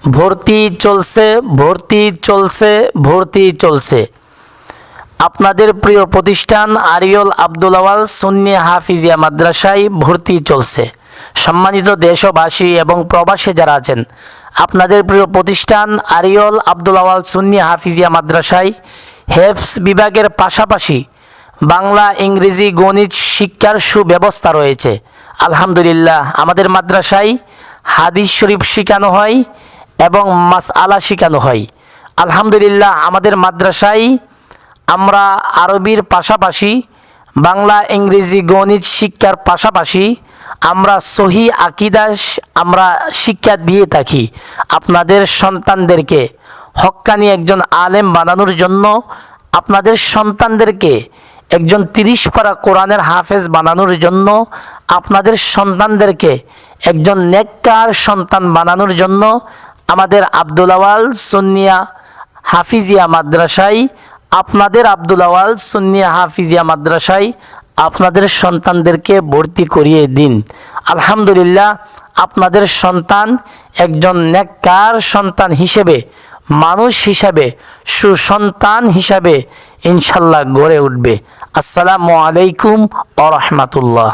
ভর্তি চলছে ভর্তি চলছে ভর্তি চলছে। আপনাদের প্রিয় প্রতিষ্ঠান আরিয়ল আব্দুল আওয়াল সুন্নি হাফিজিয়া মাদ্রাসায় ভর্তি চলছে। সম্মানিত দেশবাসী এবং প্রবাসী যারা আছেন, আপনাদের প্রিয় প্রতিষ্ঠান আরিয়ল আব্দুল আওয়াল সুন্নি হাফিজিয়া মাদ্রাসায় হেফজ বিভাগের পাশাপাশি বাংলা, ইংরেজি, গণিত শিক্ষার সুব্যবস্থা রয়েছে। আলহামদুলিল্লাহ, আমাদের মাদ্রাসায় হাদিস শরীফ শেখানো হয় এবং মাসআলা শেখানো হয়। আলহামদুলিল্লাহ, আমাদের মাদ্রাসায় আমরা আরবির পাশাপাশি বাংলা, ইংরেজি, গণিত শিক্ষার পাশাপাশি আমরা সহি আকীদা আমরা শিক্ষা দিয়ে থাকি। আপনাদের সন্তানদেরকে হক্কানি একজন আলেম বানানোর জন্য, আপনাদের সন্তানদেরকে একজন 30 পারা কোরআনের হাফেজ বানানোর জন্য, আপনাদের সন্তানদেরকে একজন নেককার সন্তান বানানোর জন্য আমাদের আব্দুল আওয়াল সুন্নিয়া হাফিজিয়া মাদ্রাসায়, আপনাদের আব্দুল আওয়াল সুন্নিয়া হাফিজিয়া মাদ্রাসায় আপনাদের সন্তানদেরকে ভর্তি করিয়ে দিন। আলহামদুলিল্লাহ, আপনাদের সন্তান একজন নেককার সন্তান হিসেবে, মানুষ হিসাবে, সুসন্তান হিসাবে ইনশাল্লাহ গড়ে উঠবে। আসসালামু আলাইকুম ওয়া রাহমাতুল্লাহ।